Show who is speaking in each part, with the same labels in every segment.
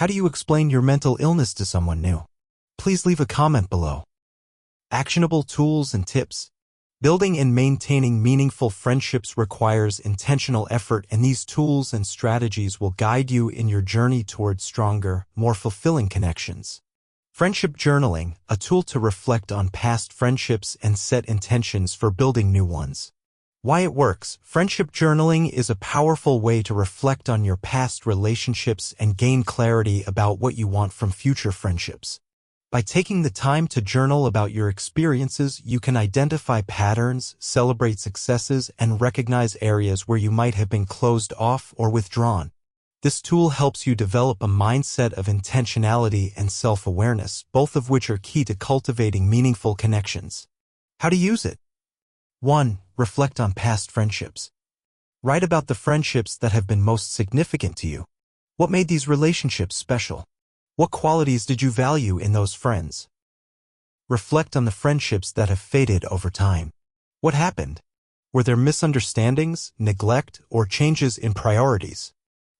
Speaker 1: How do you explain your mental illness to someone new? Please leave a comment below. Actionable tools and tips. Building and maintaining meaningful friendships requires intentional effort, and these tools and strategies will guide you in your journey towards stronger, more fulfilling connections. Friendship journaling, a tool to reflect on past friendships and set intentions for building new ones. Why it works. Friendship journaling is a powerful way to reflect on your past relationships and gain clarity about what you want from future friendships. By taking the time to journal about your experiences, you can identify patterns, celebrate successes, and recognize areas where you might have been closed off or withdrawn. This tool helps you develop a mindset of intentionality and self-awareness, both of which are key to cultivating meaningful connections. How to use it. 1. Reflect on past friendships. Write about the friendships that have been most significant to you. What made these relationships special? What qualities did you value in those friends? Reflect on the friendships that have faded over time. What happened? Were there misunderstandings, neglect, or changes in priorities?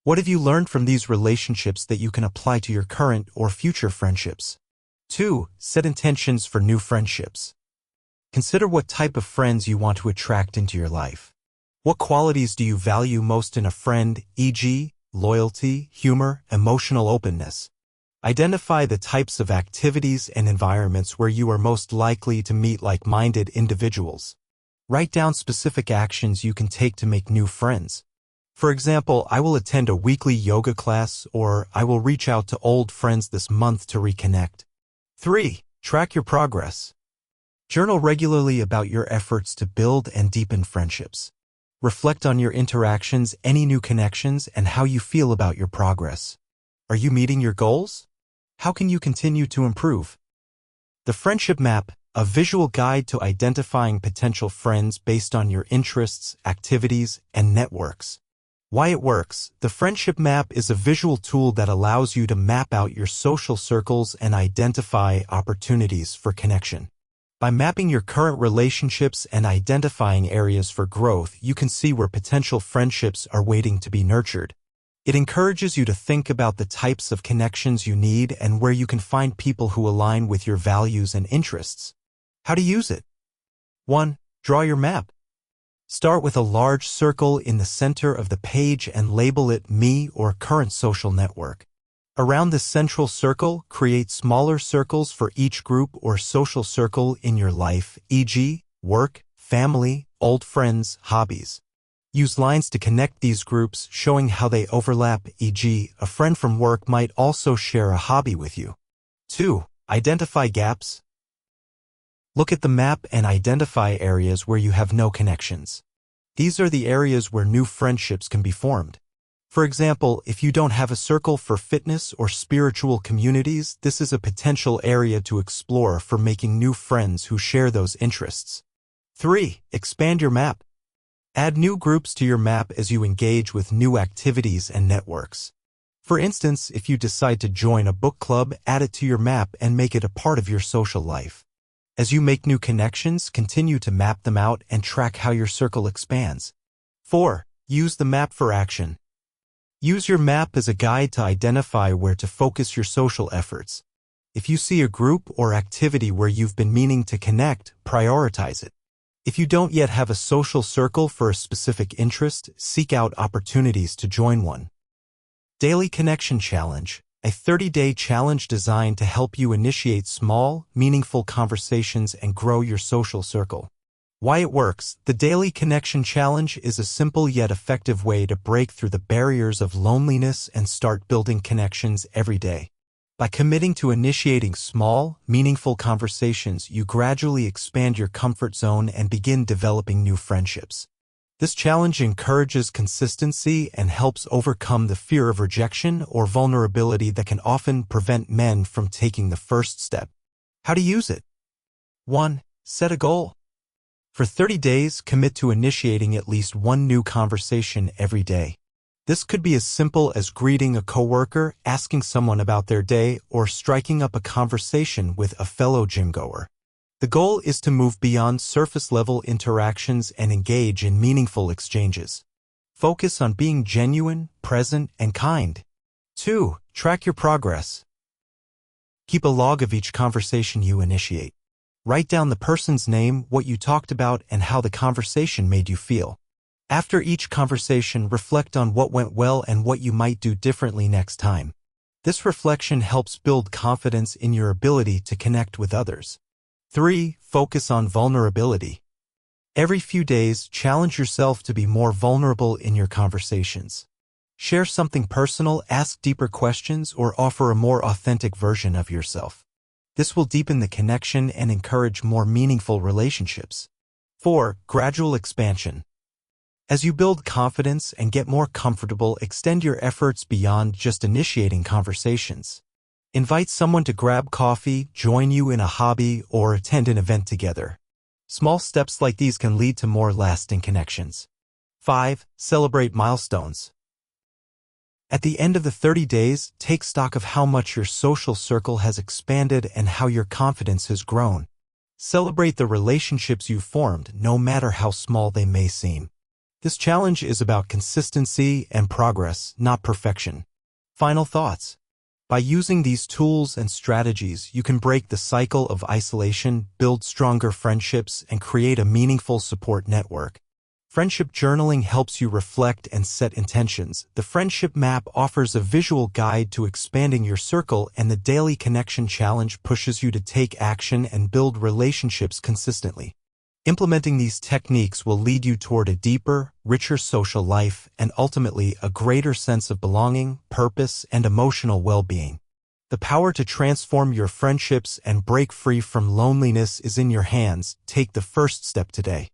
Speaker 1: What have you learned from these relationships that you can apply to your current or future friendships? 2. Set intentions for new friendships. Consider what type of friends you want to attract into your life. What qualities do you value most in a friend, e.g., loyalty, humor, emotional openness? Identify the types of activities and environments where you are most likely to meet like-minded individuals. Write down specific actions you can take to make new friends. For example, I will attend a weekly yoga class, or I will reach out to old friends this month to reconnect. 3. Track your progress. Journal regularly about your efforts to build and deepen friendships. Reflect on your interactions, any new connections, and how you feel about your progress. Are you meeting your goals? How can you continue to improve? The Friendship Map, a visual guide to identifying potential friends based on your interests, activities, and networks. Why it works. The Friendship Map is a visual tool that allows you to map out your social circles and identify opportunities for connection. By mapping your current relationships and identifying areas for growth, you can see where potential friendships are waiting to be nurtured. It encourages you to think about the types of connections you need and where you can find people who align with your values and interests. How to use it. 1. Draw your map. Start with a large circle in the center of the page and label it Me or Current Social Network. Around this central circle, create smaller circles for each group or social circle in your life, e.g., work, family, old friends, hobbies. Use lines to connect these groups, showing how they overlap, e.g., a friend from work might also share a hobby with you. 2. Identify gaps. Look at the map and identify areas where you have no connections. These are the areas where new friendships can be formed. For example, if you don't have a circle for fitness or spiritual communities, this is a potential area to explore for making new friends who share those interests. 3. Expand your map. Add new groups to your map as you engage with new activities and networks. For instance, if you decide to join a book club, add it to your map and make it a part of your social life. As you make new connections, continue to map them out and track how your circle expands. 4. Use the map for action. Use your map as a guide to identify where to focus your social efforts. If you see a group or activity where you've been meaning to connect, prioritize it. If you don't yet have a social circle for a specific interest, seek out opportunities to join one. Daily Connection Challenge, a 30-day challenge designed to help you initiate small, meaningful conversations and grow your social circle. Why it works. The Daily Connection Challenge is a simple yet effective way to break through the barriers of loneliness and start building connections every day. By committing to initiating small, meaningful conversations, you gradually expand your comfort zone and begin developing new friendships. This challenge encourages consistency and helps overcome the fear of rejection or vulnerability that can often prevent men from taking the first step. How to use it. 1. Set a goal. For 30 days, commit to initiating at least one new conversation every day. This could be as simple as greeting a coworker, asking someone about their day, or striking up a conversation with a fellow gym-goer. The goal is to move beyond surface-level interactions and engage in meaningful exchanges. Focus on being genuine, present, and kind. 2. Track your progress. Keep a log of each conversation you initiate. Write down the person's name, what you talked about, and how the conversation made you feel. After each conversation, reflect on what went well and what you might do differently next time. This reflection helps build confidence in your ability to connect with others. 3. Focus on vulnerability. Every few days, challenge yourself to be more vulnerable in your conversations. Share something personal, ask deeper questions, or offer a more authentic version of yourself. This will deepen the connection and encourage more meaningful relationships. 4. Gradual expansion. As you build confidence and get more comfortable, extend your efforts beyond just initiating conversations. Invite someone to grab coffee, join you in a hobby, or attend an event together. Small steps like these can lead to more lasting connections. 5. Celebrate milestones. At the end of the 30 days, take stock of how much your social circle has expanded and how your confidence has grown. Celebrate the relationships you've formed, no matter how small they may seem. This challenge is about consistency and progress, not perfection. Final thoughts. By using these tools and strategies, you can break the cycle of isolation, build stronger friendships, and create a meaningful support network. Friendship journaling helps you reflect and set intentions. The Friendship Map offers a visual guide to expanding your circle, and the Daily Connection Challenge pushes you to take action and build relationships consistently. Implementing these techniques will lead you toward a deeper, richer social life and ultimately a greater sense of belonging, purpose, and emotional well-being. The power to transform your friendships and break free from loneliness is in your hands. Take the first step today.